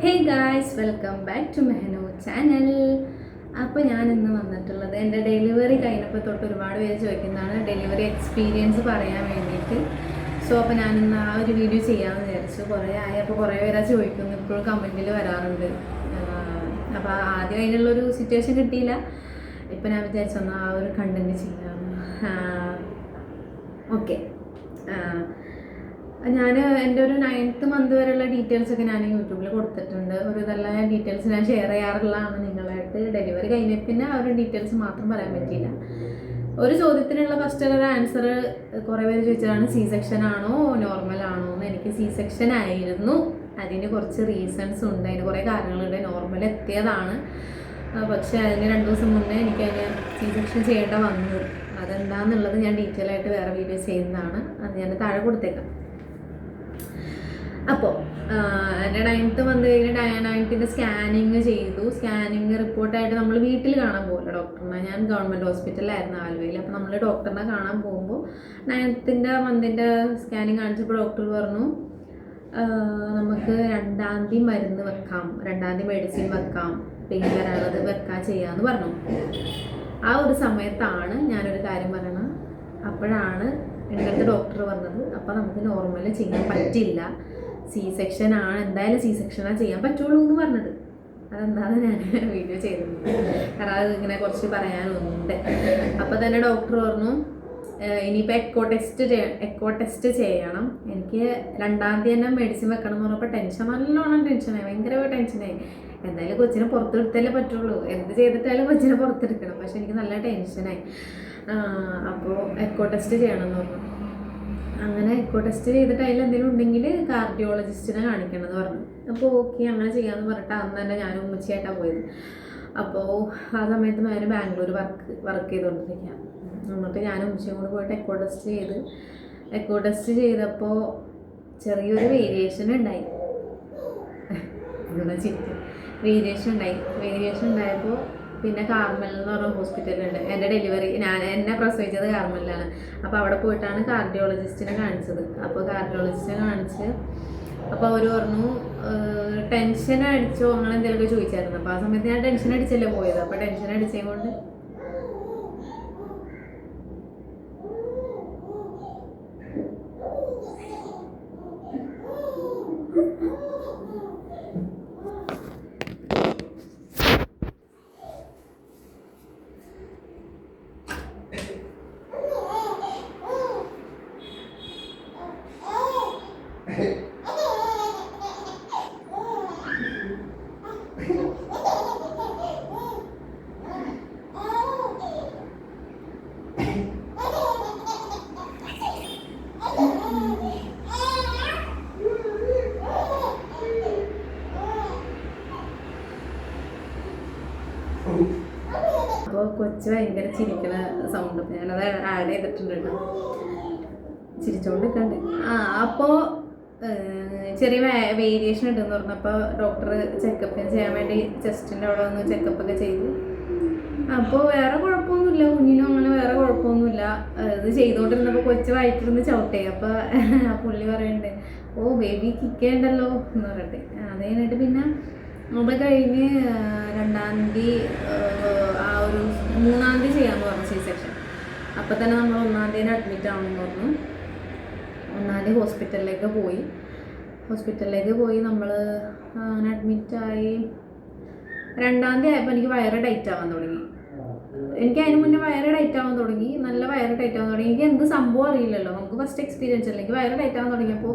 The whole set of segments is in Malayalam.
Hey guys, welcome back to മെഹനു ചാനൽ. അപ്പോൾ ഞാൻ ഇന്ന് വന്നിട്ടുള്ളത് എൻ്റെ ഡെലിവറി കഴിഞ്ഞപ്പോൾ തൊട്ട് ഒരുപാട് പേര് ചോദിക്കുന്നതാണ് ഡെലിവറി എക്സ്പീരിയൻസ് പറയാൻ വേണ്ടിയിട്ട്. സോ അപ്പോൾ ഞാനിന്ന് ആ ഒരു വീഡിയോ ചെയ്യാമെന്ന് വിചാരിച്ചു. കുറേ ആയപ്പോൾ കുറേ പേരാ ചോദിക്കുന്നു, ഇപ്പോഴും കമൻറ്റിൽ വരാറുണ്ട്. അപ്പോൾ ആദ്യം അതിനുള്ളൊരു സിറ്റുവേഷൻ കിട്ടിയില്ല. ഇപ്പം ഞാൻ വിചാരിച്ചൊന്ന് ആ ഒരു കണ്ടൻറ്റ് ചെയ്യാം. ഓക്കെ, ഞാൻ എൻ്റെ ഒരു 9th മന്ത് വരെയുള്ള ഡീറ്റെയിൽസൊക്കെ ഞാൻ യൂട്യൂബിൽ കൊടുത്തിട്ടുണ്ട്. ഒരു ഇതെല്ലാം ഡീറ്റെയിൽസ് ഞാൻ ഷെയർ ചെയ്യാറുള്ളതാണ് നിങ്ങളായിട്ട്. ഡെലിവറി കഴിഞ്ഞ പിന്നെ ആ ഒരു ഡീറ്റെയിൽസ് മാത്രം പറയാൻ പറ്റിയില്ല. ഒരു ചോദ്യത്തിനുള്ള ഫസ്റ്റ് ഒരു ആൻസർ കുറേ പേര് ചോദിച്ചതാണ്, സി സെക്ഷൻ ആണോ നോർമൽ ആണോ എന്ന്. എനിക്ക് സി സെക്ഷൻ ആയിരുന്നു. അതിന് കുറച്ച് റീസൺസ് ഉണ്ട്, അതിന് കുറേ കാര്യങ്ങളുണ്ട്. നോർമൽ എത്തിയതാണ്, പക്ഷേ അതിന് 2 ദിവസം മുന്നേ എനിക്കതിന് സി സെക്ഷൻ ചെയ്യേണ്ട വന്നു. അതെന്താണെന്നുള്ളത് ഞാൻ ഡീറ്റെയിൽ ആയിട്ട് വേറെ വീഡിയോ ചെയ്യുന്നതാണ്. അത് ഞാൻ താഴെ കൊടുത്തേക്കാം. അപ്പോൾ എൻ്റെ 9th മന്ത് കഴിഞ്ഞ് 9th സ്കാനിങ് ചെയ്തു. സ്കാനിങ് റിപ്പോർട്ടായിട്ട് നമ്മൾ വീട്ടിൽ കാണാൻ പോകില്ല ഡോക്ടറിനെ. ഞാൻ ഗവൺമെൻറ് ഹോസ്പിറ്റലിലായിരുന്നു ആലുവയിൽ. അപ്പോൾ നമ്മൾ ഡോക്ടറിനെ കാണാൻ പോകുമ്പോൾ 9th മന്തിൻ്റെ സ്കാനിങ് കാണിച്ചപ്പോൾ ഡോക്ടർ പറഞ്ഞു, നമുക്ക് 2ാം തീയതി മരുന്ന് വെക്കാം, 2ാം തീയതി മെഡിസിൻ വെക്കാം, പെയിൻ വരാനുള്ളത് വെക്കാൻ ചെയ്യാമെന്ന് പറഞ്ഞു. ആ ഒരു സമയത്താണ് ഞാനൊരു കാര്യം പറയണത്. അപ്പോഴാണ് എൻ്റെ അടുത്ത് ഡോക്ടർ പറഞ്ഞത്, അപ്പോൾ നമുക്ക് നോർമൽ ചെയ്യാൻ പറ്റില്ല, സി സെക്ഷൻ ആണ്, എന്തായാലും സി സെക്ഷനാണ് ചെയ്യാൻ പറ്റുള്ളൂ എന്ന് പറഞ്ഞത്. അതെന്താണ് ഞാൻ വീഡിയോ ചെയ്തത്, കാരണം അത് ഇങ്ങനെ കുറച്ച് പറയാനുണ്ട്. അപ്പോൾ തന്നെ ഡോക്ടർ പറഞ്ഞു, ഇനിയിപ്പോൾ എക്കോ ടെസ്റ്റ് ചെയ്യണം. എനിക്ക് 2ാം തീയതി തന്നെ മെഡിസിൻ വെക്കണം എന്ന് പറഞ്ഞപ്പോൾ നല്ലോണം ടെൻഷനായി, ഭയങ്കര ടെൻഷനായി. എന്തായാലും കൊച്ചിനെ പുറത്തെടുത്തല്ലേ പറ്റുള്ളൂ, എന്ത് ചെയ്തിട്ടായാലും കൊച്ചിനെ പുറത്തെടുക്കണം. പക്ഷെ എനിക്ക് നല്ല ടെൻഷനായി. അപ്പോൾ എക്കോ ടെസ്റ്റ് ചെയ്യണം എന്ന് പറഞ്ഞു. അങ്ങനെ എക്കോ ടെസ്റ്റ് ചെയ്തിട്ട് അതിൽ എന്തെങ്കിലും ഉണ്ടെങ്കിൽ കാർഡിയോളജിസ്റ്റിനെ കാണിക്കണം എന്ന് പറഞ്ഞു. അപ്പോൾ ഓക്കെ, അങ്ങനെ ചെയ്യാമെന്ന് പറഞ്ഞിട്ട് അന്ന് തന്നെ ഞാനും ഉമ്മച്ചിയായിട്ടാണ് പോയത്. അപ്പോൾ ആ സമയത്ത് ഞാൻ ബാംഗ്ലൂർ വർക്ക് ചെയ്തുകൊണ്ടിരിക്കുക. എന്നിട്ട് ഞാനും ഉമ്മച്ചിയും കൂടെ പോയിട്ട് എക്കോ ടെസ്റ്റ് ചെയ്തപ്പോൾ ചെറിയൊരു വേരിയേഷൻ ഉണ്ടായി. വേരിയേഷൻ ഉണ്ടായപ്പോൾ പിന്നെ കാർമൽ എന്ന് പറഞ്ഞ ഹോസ്പിറ്റലുണ്ട്. എൻ്റെ എന്നെ പ്രസവിച്ചത് കാർമലിലാണ്. അപ്പോൾ അവിടെ പോയിട്ടാണ് കാർഡിയോളജിസ്റ്റിനെ കാണിച്ചത്. അപ്പോൾ കാർഡിയോളജിസ്റ്റിനെ കാണിച്ച് അപ്പോൾ അവർ പറഞ്ഞു, ടെൻഷൻ അടിച്ചോ അങ്ങനെ എന്തെങ്കിലുമൊക്കെ ചോദിച്ചായിരുന്നു. അപ്പോൾ ആ സമയത്ത് ഞാൻ ടെൻഷൻ അടിച്ചല്ലേ പോയത്. അപ്പോൾ ടെൻഷൻ അടിച്ചത് കൊണ്ട് അപ്പോൾ കൊച്ച് ഭയങ്കര ചിരിക്കണ സൗണ്ട്. അപ്പോൾ ഞാനത് ആഡ് ചെയ്തിട്ടുണ്ട് കേട്ടോ, ചിരിച്ചോണ്ടിരിക്കണ്ട്. അപ്പോൾ ചെറിയ വേരിയേഷൻ ഉണ്ടെന്ന് പറഞ്ഞപ്പോൾ ഡോക്ടർ ചെക്കപ്പ് ചെയ്യാൻ വേണ്ടി ചെസ്റ്റിൻ്റെ അവിടെ വന്ന് ചെക്കപ്പൊക്കെ ചെയ്തു. അപ്പോൾ വേറെ കുഴപ്പമൊന്നുമില്ല, കുഞ്ഞിനും അങ്ങനെ വേറെ കുഴപ്പമൊന്നുമില്ല. ഇത് ചെയ്തുകൊണ്ടിരുന്നപ്പോൾ കൊച്ച് വയറ്റിരുന്ന് ചവിട്ടേ. അപ്പോൾ ആ പുള്ളി പറയുന്നുണ്ട്, ഓ ബേബി കിക്കേണ്ടല്ലോ എന്ന് പറഞ്ഞിട്ട്. അത് കഴിഞ്ഞിട്ട് പിന്നെ അത് കഴിഞ്ഞ് 2ാം തീയതി ആ ഒരു 3ാം തീയതി ചെയ്യാമെന്ന് പറഞ്ഞു സി സെക്ഷൻ. അപ്പോൾ തന്നെ നമ്മൾ 1ാം തീയതി അഡ്മിറ്റ് ആവണമെന്ന് പറഞ്ഞു. 1ാം തീയതി ഹോസ്പിറ്റലിലേക്ക് പോയി നമ്മൾ അങ്ങനെ അഡ്മിറ്റായി. 2ാം തീയതി ആയപ്പോൾ എനിക്ക് വയറ് ടൈറ്റ് ആവാൻ തുടങ്ങി. എനിക്ക് അതിന് മുന്നേ വയറ് ടൈറ്റ് ആവാൻ തുടങ്ങി, നല്ല വയറ് ടൈറ്റ് ആവാൻ തുടങ്ങി. എനിക്ക് എന്ത് സംഭവം അറിയില്ലല്ലോ, നമുക്ക് ഫസ്റ്റ് എക്സ്പീരിയൻസ് അല്ല. എനിക്ക് വയറ് ടൈറ്റ് ആവാൻ തുടങ്ങിയപ്പോൾ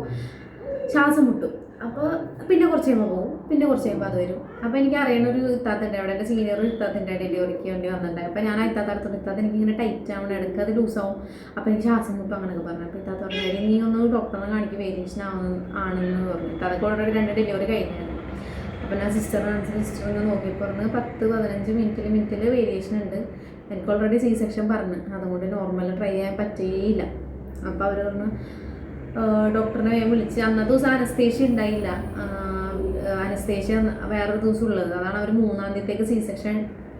ശ്വാസം മുട്ടും. അപ്പോൾ പിന്നെ കുറച്ച് കഴിയുമ്പോൾ പോകും, പിന്നെ കുറച്ച് കഴിയുമ്പോൾ അത് വരും. അപ്പോൾ എനിക്ക് അറിയണ ഒരു ഇത്താത്തൻ്റെ അവിടെ, എൻ്റെ സീനിയർ ഇത്താത്തിൻ്റെ ഡെലിവറിക്ക് വേണ്ടി വന്നിട്ടുണ്ടായി. അപ്പോൾ ഞാൻ ആ ഇത്താത്തടുത്തോണ്ട്, ഇത്താത്ത എനിക്ക് ഇങ്ങനെ ടൈറ്റ് ആവണം, എടുക്കുക അത് ലൂസാവും, അപ്പോൾ എനിക്ക് ശ്വാസം മുട്ടും അങ്ങനെയൊക്കെ പറഞ്ഞു. അപ്പോൾ ഇത്താത്ത പറഞ്ഞു, നീ ഒന്ന് ഡോക്ടറിനെ കാണിക്ക്, വേരിയേഷൻ ആണെന്ന് പറഞ്ഞു. ഇത്താത്തക്ക് ഓൾറെഡി 2 ഡെലിവറി കഴിഞ്ഞായിരുന്നു. അപ്പോൾ ഞാൻ സിസ്റ്റർ ഇങ്ങനെ നോക്കിയപ്പോൾ പറഞ്ഞു 10-15 മിനിറ്റിൽ വേരിയേഷൻ ഉണ്ട്. എനിക്ക് ഓൾറെഡി സി സെക്ഷൻ പറഞ്ഞു, അതുകൊണ്ട് നോർമൽ ട്രൈ ചെയ്യാൻ പറ്റുകയില്ല. അപ്പോൾ അവർ പറഞ്ഞു, ഡോക്ടറിനെ വിളിച്ച്. അന്നത്തെ ദിവസം അനസ്തേഷ്യ ഉണ്ടായില്ല, അനസ്തേഷ്യ വേറൊരു ദിവസം ഉള്ളത്. അതാണ് അവർ 3ാം തീയതിക്ക് സി സെക്ഷൻ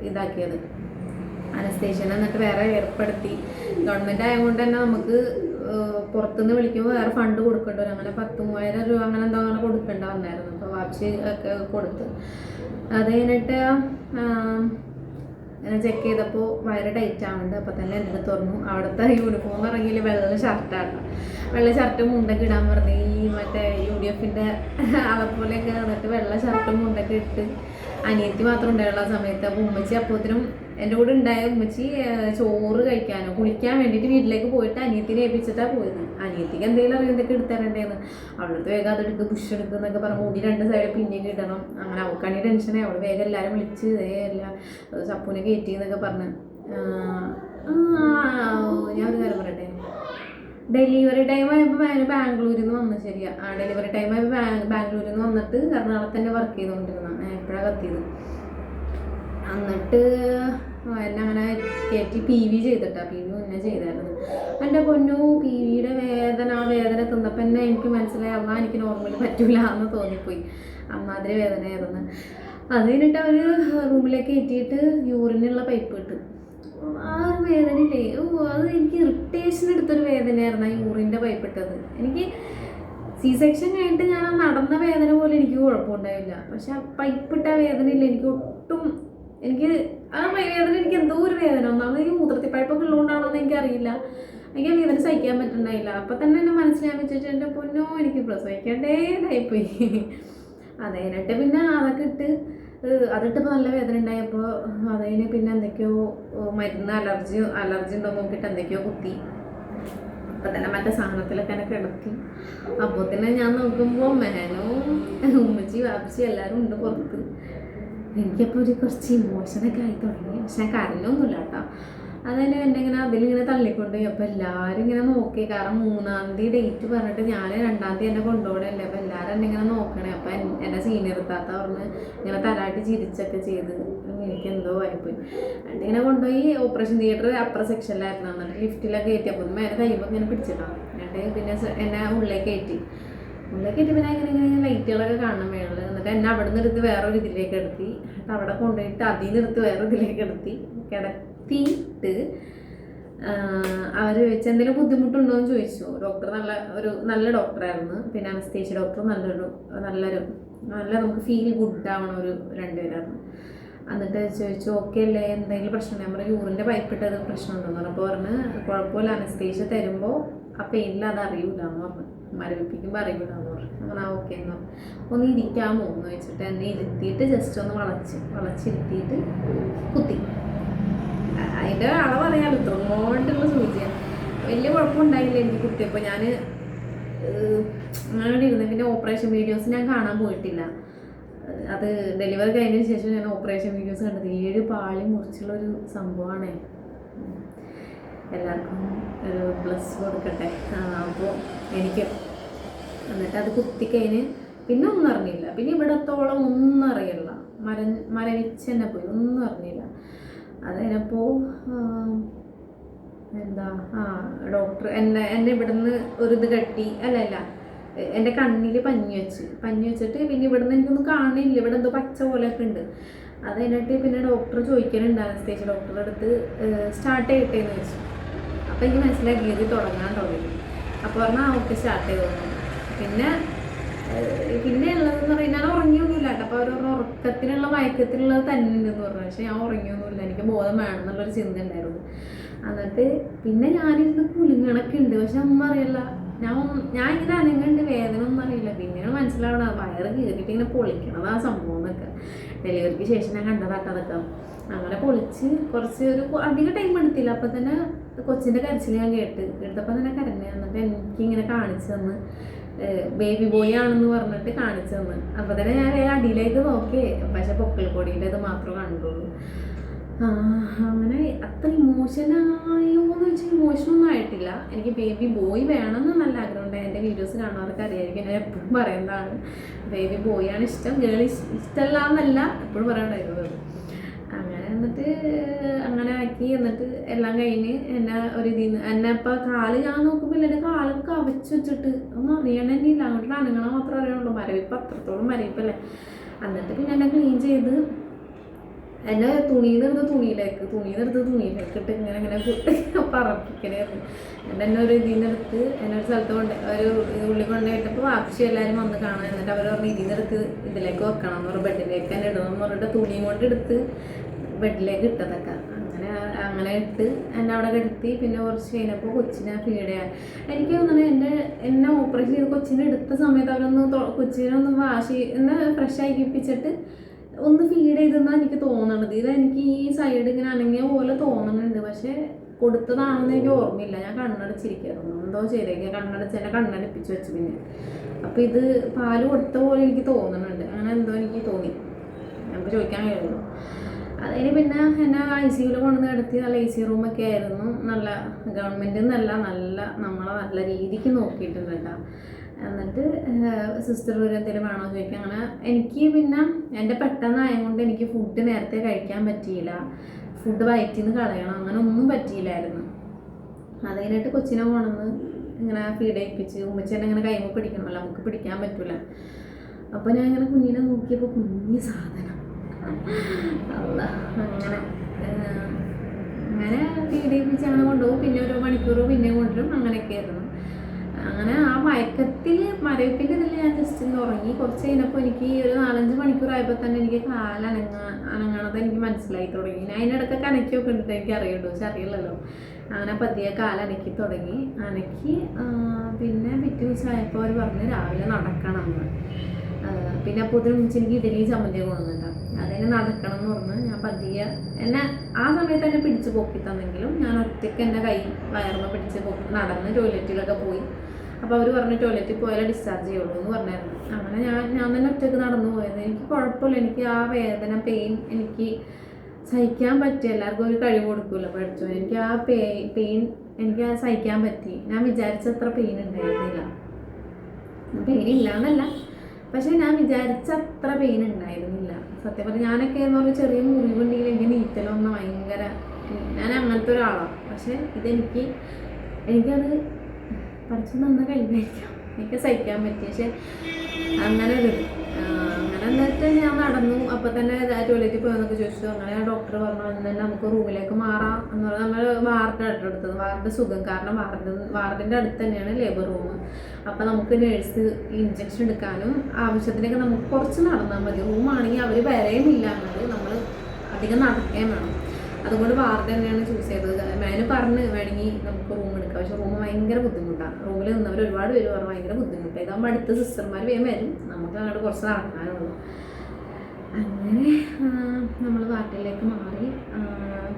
ഇതാക്കിയത്. അനസ്തേഷ്യൻ എന്നിട്ട് വേറെ ഏർപ്പെടുത്തി. ഗവൺമെൻറ് ആയതുകൊണ്ട് തന്നെ നമുക്ക് പുറത്തുനിന്ന് വിളിക്കുമ്പോൾ വേറെ ഫണ്ട് കൊടുക്കേണ്ടി വരും. അങ്ങനെ 10,000 രൂപ അങ്ങനെ എന്തോ അങ്ങനെ കൊടുക്കേണ്ട വന്നായിരുന്നു. അപ്പോൾ വാപ്സി ഒക്കെ കൊടുത്ത്. അത് കഴിഞ്ഞിട്ട് ചെക്ക് ചെയ്തപ്പോൾ വയറ് ടൈറ്റ് ആവുന്നുണ്ട്. അപ്പോൾ തന്നെ എൻ്റെ അടുത്ത് തുറന്നു. അവിടുത്തെ യൂണിഫോം ഇറങ്ങിയിൽ വെള്ള ഷർട്ടാണ്. വെള്ള ഷർട്ടും മുണ്ടൊക്കെ ഇടാൻ പറഞ്ഞു. ഈ മറ്റേ UDFൻ്റെ അളപ്പോലെയൊക്കെ വന്നിട്ട് വെള്ള ഷർട്ടും മുണ്ടൊക്കെ ഇട്ട്. അനിയത്തി മാത്രം ഉണ്ടായുള്ള സമയത്ത്. അപ്പോൾ ഉമ്മച്ചി അപ്പോഴത്തേനും എൻ്റെ കൂടെ ഉണ്ടായ ഉമ്മച്ചി ചോറ് കഴിക്കാനോ കുളിക്കാൻ വേണ്ടിയിട്ട് വീട്ടിലേക്ക് പോയിട്ട് അനിയത്തിനെ ഏൽപ്പിച്ചിട്ടാണ് പോയത്. അനിയത്തിക്ക് എന്തെങ്കിലും അറിയാം എന്തൊക്കെ എടുത്തരണ്ടേന്ന്. അവിടുത്തെ വേഗം അതെടുത്ത് പുഷ് എടുക്കുക എന്നൊക്കെ പറഞ്ഞ് മുടി 2 സൈഡ് പിന്നെയും ഇടണം. അങ്ങനെ അവൾക്കാണി ടെൻഷനായി. അവൾ വേഗം എല്ലാവരും വിളിച്ച് എല്ലാം ചപ്പൂനെ കയറ്റി എന്നൊക്കെ പറഞ്ഞ്. ഞാൻ ഒരു കാര്യം പറയട്ടെ, ഡെലിവറി ടൈം ആയപ്പോൾ ബാംഗ്ലൂരിൽ നിന്ന് വന്നു. ശരിയാ, ഡെലിവറി ടൈം ആയപ്പോൾ ബാംഗ്ലൂരിൽ നിന്ന് വന്നിട്ട് എറണാകുളത്ത് തന്നെ വർക്ക് ചെയ്തുകൊണ്ടിരുന്ന എപ്പോഴാണ് കത്തിയത്. എന്നിട്ട് എന്നെ അങ്ങനെ കയറ്റി PV ചെയ്തിട്ടാ. PV മുന്നേ ചെയ്തായിരുന്നു. എൻ്റെ പൊന്നു PVയുടെ വേദന തിന്നപ്പോൾ തന്നെ എനിക്ക് മനസ്സിലായി അമ്മ എനിക്ക് നോർമലി പറ്റൂല എന്ന് തോന്നിപ്പോയി. അമ്മാതിരി വേദനയായിരുന്നു. അത് കഴിഞ്ഞിട്ട് അവർ റൂമിലേക്ക് കയറ്റിയിട്ട് യൂറിനുള്ള പൈപ്പ് ഇട്ട്. ആ ഒരു വേദനയില്ലേ, അത് എനിക്ക് ഇറിറ്റേഷൻ എടുത്തൊരു വേദനയായിരുന്നു ആ യൂറിൻ്റെ പൈപ്പ് ഇട്ടത്. എനിക്ക് C-സെക്ഷൻ കഴിഞ്ഞിട്ട് ഞാൻ നടന്ന വേദന പോലെ എനിക്ക് കുഴപ്പമുണ്ടായില്ല. പക്ഷെ ആ പൈപ്പിട്ട വേദനയില്ല എനിക്ക് ഒട്ടും. എനിക്ക് ആ വേദന എനിക്ക് എന്തോ ഒരു വേദന. ഒന്നാമത് എനിക്ക് മൂത്രത്തിപ്പഴപ്പൊക്കെ ഉള്ളതുകൊണ്ടാണോ എന്ന് എനിക്കറിയില്ല. എനിക്ക് ആ വേദന സഹിക്കാൻ പറ്റുന്നുണ്ടായില്ല. അപ്പം തന്നെ എന്നെ മനസ്സിലാൻ വെച്ചിട്ട് എൻ്റെ പൊന്നോ എനിക്ക് പ്രസവിക്കേണ്ടേതായിപ്പോയി. അത് കഴിഞ്ഞിട്ട് പിന്നെ അതൊക്കെ ഇട്ട് അതിട്ടിപ്പോൾ നല്ല വേദന ഉണ്ടായപ്പോൾ അതിന് പിന്നെ എന്തൊക്കെയോ മരുന്ന് അലർജി ഉണ്ടോ നോക്കിയിട്ട് എന്തൊക്കെയോ കുത്തി. അപ്പം തന്നെ മറ്റേ സാധനത്തിലൊക്കെ എന്നെ കിടത്തി. അപ്പോൾ തന്നെ ഞാൻ നോക്കുമ്പോൾ മെഹനും ഉമ്മച്ചി വാപ്പിച്ചി എല്ലാവരും ഉണ്ട് പുറത്ത്. എനിക്കപ്പോൾ കുറച്ച് ഇമോഷനൊക്കെ ആയി തുടങ്ങി. പക്ഷെ ഞാൻ കരഞ്ഞൊന്നുമില്ല കേട്ടോ. അതുതന്നെ എന്നെ ഇങ്ങനെ അതിലിങ്ങനെ തള്ളിക്കൊണ്ട് പോയി. അപ്പോൾ എല്ലാവരും ഇങ്ങനെ നോക്കി. കാരണം 3-ാം തീയതി ഡേറ്റ് പറഞ്ഞിട്ട് ഞാൻ 2-ാം തീയതി എന്നെ കൊണ്ടുപോകണല്ലേ. അപ്പോൾ എല്ലാവരും എന്നെ ഇങ്ങനെ നോക്കണേ. അപ്പോൾ എന്നെ സീനിയർ താത്ത പറഞ്ഞ് ഇങ്ങനെ തലാട്ടി ചിരിച്ചൊക്കെ ചെയ്ത് എനിക്ക് എന്തോ ആയിപ്പോയി. എന്നിങ്ങനെ കൊണ്ടുപോയി ഓപ്പറേഷൻ തിയേറ്റർ അപ്പുറ സെക്ഷനിലായിരുന്നു. എന്നിട്ട് ലിഫ്റ്റിലൊക്കെ കയറ്റിയപ്പോൾ മേലെ കഴിയുമ്പോൾ ഇങ്ങനെ പിടിച്ചിട്ടാണ്. എന്നിട്ട് പിന്നെ എന്നെ ഉള്ളിലേക്ക് കയറ്റി പിന്നെ ഇങ്ങനെ ലൈറ്റുകളൊക്കെ കാണണം മേളിൽ. എന്നിട്ട് എന്നെ അവിടെ നിന്ന് എടുത്ത് വേറൊരു ഇതിലേക്ക് എടുത്തി. എന്നിട്ട് അവിടെ കൊണ്ടുപോയിട്ട് അതിൽ നിന്ന് എടുത്ത് വേറെ ഇതിലേക്ക് കിടത്തിയിട്ട് അവർ ചോദിച്ചു എന്തെങ്കിലും ബുദ്ധിമുട്ടുണ്ടോ എന്ന് ചോദിച്ചു. ഡോക്ടർ നല്ല ഡോക്ടറായിരുന്നു. പിന്നെ അനസ്തേഷ്യ ഡോക്ടർ നല്ല നമുക്ക് ഫീൽ ഗുഡ് ആവണ ഒരു 2 പേരായിരുന്നു. എന്നിട്ട് ചോദിച്ചു ഓക്കെ അല്ലേ, എന്തെങ്കിലും പ്രശ്നമുണ്ട്? നമ്മുടെ യൂറിൻ്റെ പൈപ്പിട്ടത് പ്രശ്നമുണ്ടെന്ന് പറഞ്ഞപ്പോൾ പറഞ്ഞ് കുഴപ്പമില്ല, അനസ്തേഷ്യ തരുമ്പോൾ ആ പെയിനിൽ അത് അറിയില്ല എന്ന് പറഞ്ഞു. മരവിപ്പിക്കുമ്പോൾ അറിയില്ല എന്ന് പറഞ്ഞു. അങ്ങനെ ഓക്കെ എന്ന് പറഞ്ഞു. ഒന്ന് ഇരിക്കാമോ എന്ന് വെച്ചിട്ട് എന്നെ ഇരുത്തിയിട്ട് ജസ്റ്റ് ഒന്ന് വളച്ചിരുത്തിയിട്ട് കുത്തി. അതിൻ്റെ അളവ് അറിയാമല്ലോ, ഇത്രങ്ങോട്ടുള്ള സൂചിയാണ്. വലിയ കുഴപ്പമുണ്ടായില്ല എനിക്ക് കുത്തിയപ്പോൾ. ഞാൻ അങ്ങനെ ഇരുന്നു. പിന്നെ ഓപ്പറേഷൻ വീഡിയോസ് ഞാൻ കാണാൻ പോയിട്ടില്ല. അത് ഡെലിവറി കഴിഞ്ഞതിന് ശേഷം ഞാൻ ഓപ്പറേഷൻ വീഡിയോസ് കണ്ടത്. 7 പാളി മുറിച്ചുള്ളൊരു സംഭവമാണേ. എല്ലാവർക്കും ഒരു ബ്ലസ് കൊടുക്കട്ടെ. അപ്പോൾ എനിക്ക് എന്നിട്ട് അത് കുത്തിക്കഴിഞ്ഞ് പിന്നെ ഒന്നും അറിഞ്ഞില്ല. പിന്നെ ഇവിടത്തോളം ഒന്നും അറിയില്ല. മരവിച്ച് തന്നെ പോയി, ഒന്നും അറിഞ്ഞില്ല. അത് കഴിഞ്ഞപ്പോൾ ഡോക്ടർ എന്നെ ഇവിടുന്ന് ഒരിത് കെട്ടി അല്ല എൻ്റെ കണ്ണിൽ പഞ്ഞി വെച്ചിട്ട് പിന്നെ ഇവിടുന്ന് എനിക്കൊന്നും കാണില്ല. ഇവിടെ എന്തോ പച്ച പോലെയൊക്കെ ഉണ്ട്. അത് കഴിഞ്ഞിട്ട് പിന്നെ ഡോക്ടർ ചോദിക്കലുണ്ട് അനസ്തേഷ്യ ഡോക്ടറുടെ അടുത്ത് സ്റ്റാർട്ട് ചെയ്യട്ടെ എന്ന് വെച്ചു. അപ്പോൾ എനിക്ക് മനസ്സിലായി ഗീതി തുടങ്ങാൻ തുടങ്ങി. അപ്പോൾ പറഞ്ഞാൽ ഓക്കെ സ്റ്റാർട്ട് ചെയ്തു. പിന്നെ ഉള്ളതെന്ന് പറഞ്ഞാൽ ഞാൻ ഉറങ്ങിയൊന്നുമില്ല കേട്ടോ. അപ്പോൾ അവർ ഉറക്കത്തിനുള്ള മയക്കത്തിലുള്ളത് തന്നെ ഉണ്ടെന്ന് പറഞ്ഞു. പക്ഷേ ഞാൻ ഉറങ്ങിയൊന്നുമില്ല. എനിക്ക് ബോധം വേണമെന്നുള്ളൊരു ചിന്ത ഉണ്ടായിരുന്നു. എന്നിട്ട് പിന്നെ ഞാനിരുന്ന് കുലുങ്ങണൊക്കെ ഉണ്ട്. പക്ഷെ ഒന്നും അറിയില്ല. ഞാൻ ഇങ്ങനെ അനങ്ങുന്നുണ്ട്, വേദന ഒന്നും അറിയില്ല. പിന്നെയാണ് മനസ്സിലാവണത് വയറ് കീറിയിട്ട് ഇങ്ങനെ പൊളിക്കണത് ആ സംഭവം എന്നൊക്കെ. ഡെലിവറിക്ക് ശേഷം ഞാൻ കണ്ടതാട്ടതൊക്കെ. അങ്ങനെ പൊളിച്ച് അധികം ടൈം എടുത്തില്ല. അപ്പം തന്നെ കൊച്ചിൻ്റെ കരച്ചിൽ ഞാൻ എടുത്തപ്പോൾ തന്നെ കരഞ്ഞു. എന്നിട്ട് എനിക്കിങ്ങനെ കാണിച്ചു തന്ന് ബേബി ബോയ് ആണെന്ന് പറഞ്ഞിട്ട് കാണിച്ചു തന്ന്. അപ്പോൾ തന്നെ ഞാൻ അടിയിലേക്ക് നോക്കി. പക്ഷെ പൊക്കിൾ കൊടിയുടെ ഇത് മാത്രമേ കണ്ടുള്ളൂ. അങ്ങനെ അത്ര ഇമോഷനായോ എന്ന് വെച്ചാൽ ഇമോഷനൊന്നും ആയിട്ടില്ല. എനിക്ക് ബേബി ബോയ് വേണമെന്ന് നല്ല ആഗ്രഹമുണ്ട്. എൻ്റെ വീഡിയോസ് കാണാനൊക്കെ അറിയായിരിക്കും. ഞാൻ എപ്പോഴും പറയുന്നതാണ് ബേബി ബോയാണ് ഇഷ്ടം, ഗേൾ ഇഷ്ടമല്ല എന്നല്ല എപ്പോഴും പറയണ്ടായിരുന്നത്. അങ്ങനെ എന്നിട്ട് അങ്ങനെ ആക്കി. എന്നിട്ട് എല്ലാം കഴിഞ്ഞ് എന്നെ ഇപ്പോൾ കാല് ഞാൻ നോക്കുമ്പോൾ എൻ്റെ കാലൊക്കെ കവച്ച് വെച്ചിട്ട് ഒന്നും അറിയണ തന്നെയില്ല. അങ്ങോട്ട് അനങ്ങണം മാത്രമേ അറിയുള്ളൂ. മരവിപ്പ് അത്രത്തോളം മരവിപ്പല്ലേ. എന്നിട്ട് പിന്നെ എന്നെ ക്ലീൻ ചെയ്ത് എന്നെ തുണിയിലെടുത്ത് തുണിയിലേക്ക് ഇട്ട് ഇങ്ങനെ ഇങ്ങനെ പറപ്പിക്കണായിരുന്നു. എന്നെ ഒരു ഇതിനെടുത്ത് എന്നെ ഒരു സ്ഥലത്ത് ഒരു ഉള്ളി കൊണ്ടുപോയിട്ടപ്പോൾ വാപ്പിച്ച് എല്ലാവരും വന്ന് കാണാൻ. എന്നിട്ട് അവർ പറഞ്ഞ് ഇതിനെടുത്ത് ഇതിലേക്ക് വെക്കണം എന്ന് പറഞ്ഞ് ബെഡിലേക്ക് തന്നെ ഇടണം എന്ന് പറഞ്ഞിട്ട് തുണിയും കൊണ്ട് എടുത്ത് ബെഡിലേക്ക് ഇട്ടതൊക്കെ. അങ്ങനെ ഇട്ട് എന്നെ അവിടെ കിടത്തി. പിന്നെ കുറച്ച് കഴിഞ്ഞപ്പോൾ കൊച്ചിനെ ഫീഡ് ചെയ്യാൻ എനിക്ക് തോന്നുന്നത് എന്നെ ഓപ്പറേഷൻ ചെയ്ത് കൊച്ചിനെ എടുത്ത സമയത്ത് കൊച്ചിനെ വാഷ് എന്നെ ഫ്രഷ് ആക്കിപ്പിച്ചിട്ട് ഒന്ന് ഫീഡ് ചെയ്തെന്നാണ് എനിക്ക് തോന്നണത്. ഇതെനിക്ക് ഈ സൈഡ് ഇങ്ങനെ അനങ്ങിയ പോലെ തോന്നുന്നുണ്ട്, പക്ഷെ കൊടുത്തതാണെന്ന് എനിക്ക് ഓർമ്മയില്ല. ഞാൻ കണ്ണടച്ചിരിക്കുന്നു, എന്തോ ചെയ്തേക്കുക എന്നെ കണ്ണടപ്പിച്ച് വെച്ചു. പിന്നെ അപ്പോൾ ഇത് പാല് കൊടുത്ത പോലെ എനിക്ക് തോന്നുന്നുണ്ട്. അങ്ങനെ എന്തോ എനിക്ക് തോന്നി, നമുക്ക് ചോദിക്കാൻ കഴിയുള്ളൂ. അതിന് പിന്നെ എന്നെ ICUവിൽ കൊണ്ടുവന്ന് കിടത്തി. നല്ല AC റൂമൊക്കെ ആയിരുന്നു. നല്ല ഗവൺമെൻറ്റിൽ നിന്നല്ല, നമ്മളെ നല്ല രീതിക്ക് നോക്കിയിട്ടുണ്ട് കേട്ടോ. എന്നിട്ട് സിസ്റ്റർ ഒരു എന്തെങ്കിലും വേണോ ചോദിക്കുക. അങ്ങനെ എനിക്ക് പിന്നെ എൻ്റെ പെട്ടെന്നായതുകൊണ്ട് എനിക്ക് ഫുഡ് നേരത്തെ കഴിക്കാൻ പറ്റിയില്ല. ഫുഡ് വയറ്റിൽ നിന്ന് കളയണം, അങ്ങനെ ഒന്നും പറ്റിയില്ലായിരുന്നു. അത് കഴിഞ്ഞിട്ട് കൊച്ചിനെ കൊണ്ടുവന്ന് ഇങ്ങനെ ഫീഡ് ചെയ്യിപ്പിച്ച് ഉമ്മച്ചേനെ ഇങ്ങനെ കൈമ പിടിക്കണമല്ലോ, നമുക്ക് പിടിക്കാൻ പറ്റില്ല. അപ്പോൾ ഞാൻ ഇങ്ങനെ കുഞ്ഞിനെ നോക്കിയപ്പോൾ കുഞ്ഞ് സാധനം അല്ല അങ്ങനെ ഫീഡ് ചെയ്യിപ്പിച്ച് അങ്ങനെ കൊണ്ടുപോകും. പിന്നെ ഒരു മണിക്കൂർ പിന്നെ കൊണ്ടുവരും. അങ്ങനെയൊക്കെ ആയിരുന്നു. അങ്ങനെ ആ മയക്കത്തിൽ മരവിപ്പിൻ്റെ ഇതിൽ ഞാൻ ജസ്റ്റ് ഉറങ്ങി. കുറച്ച് കഴിഞ്ഞപ്പോൾ എനിക്ക് ഒരു 4-5 മണിക്കൂറായപ്പോൾ തന്നെ എനിക്ക് അനങ്ങണത് എനിക്ക് മനസ്സിലായി തുടങ്ങി. ഞാൻ അതിനിടയ്ക്കൊക്കെ അനക്കിയൊക്കെ ഉണ്ട്, എനിക്ക് അറിയുള്ളൂ, പക്ഷെ അറിയില്ലല്ലോ. അങ്ങനെ പതിയെ കാലനക്കി തുടങ്ങി. പിന്നെ പിറ്റേ ദിവസമായപ്പോൾ അവർ പറഞ്ഞ് രാവിലെ നടക്കണം എന്ന്. പിന്നെ അപ്പോൾ ഇതിന് എനിക്ക് ഇഡലി ചമ്മന്തി കൊണ്ടുവന്നിട്ടാണ്. അതിന് നടക്കണം എന്ന് പറഞ്ഞ് ഞാൻ പതിയെ എന്നെ ആ സമയത്ത് തന്നെ പിടിച്ച് പൊക്കി തന്നെങ്കിലും ഞാൻ ഒറ്റയ്ക്ക് എൻ്റെ കൈ വയറുമ്പോൾ പിടിച്ച് പൊക്കി നടന്ന് ടോയ്ലറ്റിലൊക്കെ പോയി. അപ്പോൾ അവർ പറഞ്ഞ് ടോയ്ലറ്റിൽ പോയാലേ ഡിസ്ചാർജ് ചെയ്യുള്ളൂ എന്ന് പറഞ്ഞായിരുന്നു. അങ്ങനെ ഞാൻ തന്നെ ഒറ്റയ്ക്ക് നടന്നു പോയത്. എനിക്ക് കുഴപ്പമില്ല, എനിക്ക് ആ വേദന പെയിൻ എനിക്ക് സഹിക്കാൻ പറ്റി. എല്ലാവർക്കും ഒരു കഴിവ് കൊടുക്കുമല്ലോ പഠിച്ചു. എനിക്ക് ആ പെയിൻ എനിക്ക് സഹിക്കാൻ പറ്റി. ഞാൻ വിചാരിച്ചത്ര പെയിൻ ഉണ്ടായിരുന്നില്ല. പെയിൻ ഇല്ല എന്നല്ല, പക്ഷെ ഞാൻ വിചാരിച്ചത്ര പെയിൻ ഉണ്ടായിരുന്നില്ല. സത്യം പറഞ്ഞാൽ ഞാനൊക്കെ എന്ന് പറഞ്ഞാൽ ചെറിയ മുറിവുണ്ടെങ്കിൽ എനിക്ക് നീറ്റലൊന്നും ഭയങ്കര, ഞാൻ അങ്ങനത്തെ ഒരാളാണ്. പക്ഷെ എനിക്കത് പഠിച്ച് നന്ന കഴിവായിരിക്കാം, എനിക്ക് സഹിക്കാൻ പറ്റി. പക്ഷെ അങ്ങനെ എന്നിട്ട് ഞാൻ നടന്നു. അപ്പോൾ തന്നെ ടോയ്ലറ്റിൽ പോയെന്നൊക്കെ ചോദിച്ചു. അങ്ങനെ ഡോക്ടർ പറഞ്ഞു തന്നെ നമുക്ക് റൂമിലേക്ക് മാറാം എന്ന് പറഞ്ഞാൽ നമ്മൾ വാർഡിൻ്റെ അടുത്തെടുത്തത്. വാർഡിൻ്റെ സുഖം, കാരണം വാർഡിൻ്റെ അടുത്ത് തന്നെയാണ് ലേബർ റൂം. അപ്പോൾ നമുക്ക് നേഴ്സ് ഇഞ്ചക്ഷൻ എടുക്കാനും ആവശ്യത്തിനൊക്കെ നമുക്ക് കുറച്ച് നടന്നാൽ മതി. റൂമാണെങ്കിൽ അവർ വരെയുമില്ല, എന്നത് നമ്മൾ അധികം നടക്കുകയും വേണം. അതുകൊണ്ട് വാർഡ് തന്നെയാണ് ചൂസ് ചെയ്തത്. മേനു പറഞ്ഞ് വേണമെങ്കിൽ നമുക്ക് റൂം എടുക്കാം, പക്ഷെ റൂം ഭയങ്കര ബുദ്ധിമുട്ടാണ്. റൂമിൽ നിന്നവർ ഒരുപാട് പേര് പറഞ്ഞു ഭയങ്കര ബുദ്ധിമുട്ടാണ്. ഇതാകുമ്പോൾ അടുത്ത സിസ്റ്റർമാർ വേഗം വരും, നമുക്ക് അങ്ങോട്ട് കുറച്ച് നടക്കാനുള്ളൂ. അങ്ങനെ നമ്മൾ വാർഡിലേക്ക് മാറി.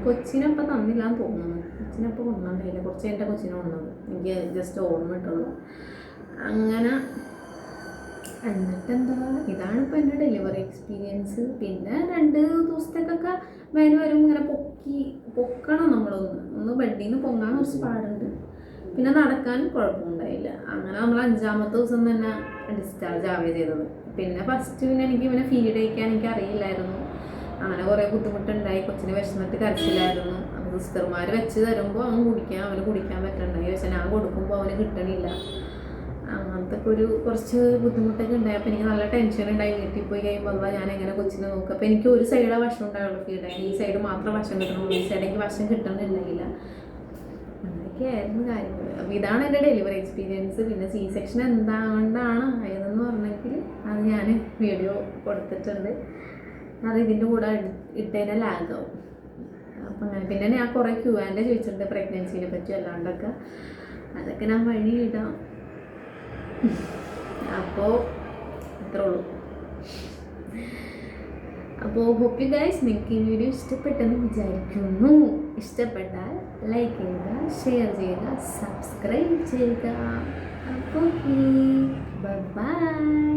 കൊച്ചിനപ്പം തന്നില്ല എന്ന് തോന്നുന്നു, കൊച്ചിനപ്പം കൊണ്ടുവന്നില്ല. കുറച്ച് എൻ്റെ കൊച്ചിനെ കൊണ്ടുവന്നത് എനിക്ക് ജസ്റ്റ് ഓർമ്മ ഇട്ടുള്ളൂ. അങ്ങനെ എന്നിട്ടെന്താ, ഇതാണിപ്പോൾ എൻ്റെ ഡെലിവറി എക്സ്പീരിയൻസ്. പിന്നെ 2 ദിവസത്തേക്കൊക്കെ മേനു വരും ഇങ്ങനെ പൊക്കണം. നമ്മളൊന്ന് ബെഡിൽ നിന്ന് പൊങ്ങാൻ കുറച്ച് പാടുണ്ട്. പിന്നെ നടക്കാൻ കുഴപ്പമുണ്ടായില്ല. അങ്ങനെ നമ്മൾ 5ാമത്തെ ദിവസം തന്നെ ഡിസ്ചാർജ് ആവുകയാണ് ചെയ്തത്. പിന്നെ ഫസ്റ്റ് എനിക്ക് ഇവനെ ഫീഡ് കഴിക്കാൻ എനിക്ക് അറിയില്ലായിരുന്നു. അങ്ങനെ കുറേ ബുദ്ധിമുട്ടുണ്ടായി. കൊച്ചിന് വിശന്നിട്ട് കരച്ചിലായിരുന്നു. അപ്പോൾ സിസ്റ്റർമാർ വെച്ച് തരുമ്പോൾ അവന് കുടിക്കാൻ പറ്റണ്ടായി. പക്ഷെ ഞാൻ കൊടുക്കുമ്പോൾ അവന് കിട്ടണില്ല. അങ്ങനത്തെ കുറച്ച് ബുദ്ധിമുട്ടൊക്കെ ഉണ്ടായി. അപ്പോൾ എനിക്ക് നല്ല ടെൻഷൻ ഉണ്ടായി. വീട്ടിൽ പോയി കഴിയുമ്പോൾ ഞാൻ എങ്ങനെ കൊച്ചിനെ നോക്കുക. അപ്പോൾ എനിക്ക് ഒരു സൈഡേ ഭക്ഷണം ഉണ്ടാവുള്ളൂ ഫീഡായി. ഈ സൈഡ് മാത്രം ഭക്ഷണം കിട്ടണുള്ളൂ, ഈ സൈഡ് എനിക്ക് ഭക്ഷണം കിട്ടണമെന്നുണ്ടായില്ല. അങ്ങനെയൊക്കെയായിരുന്നു കാര്യങ്ങൾ. അപ്പോൾ ഇതാണ് എൻ്റെ ഡെലിവറി എക്സ്പീരിയൻസ്. പിന്നെ C-സെക്ഷൻ എന്തുകൊണ്ടാണ് ആയതെന്ന് പറഞ്ഞെങ്കിൽ അത് ഞാൻ വീഡിയോ കൊടുത്തിട്ടുണ്ട്. അത് ഇതിൻ്റെ കൂടെ ഇട്ടതിനെ ലാഗാവും. അപ്പം അങ്ങനെ പിന്നെ ഞാൻ കുറേ Q&A ചോദിച്ചിട്ടുണ്ട് പ്രഗ്നൻസിനെ പറ്റി, അല്ലാണ്ടൊക്കെ അതൊക്കെ ഞാൻ വഴിയിടാം. അപ്പോൾ അത്രേ ഉള്ളൂ. അപ്പോൾ ഹോപ്പ് യു ഗൈസ് നിങ്ങൾക്ക് ഈ വീഡിയോ ഇഷ്ടപ്പെട്ടെന്ന് വിചാരിക്കുന്നു. ഇഷ്ടപ്പെട്ടാൽ ലൈക്ക് ചെയ്യുക, ഷെയർ ചെയ്യുക, സബ്സ്ക്രൈബ് ചെയ്യുക. അപ്പോൾ ബൈ.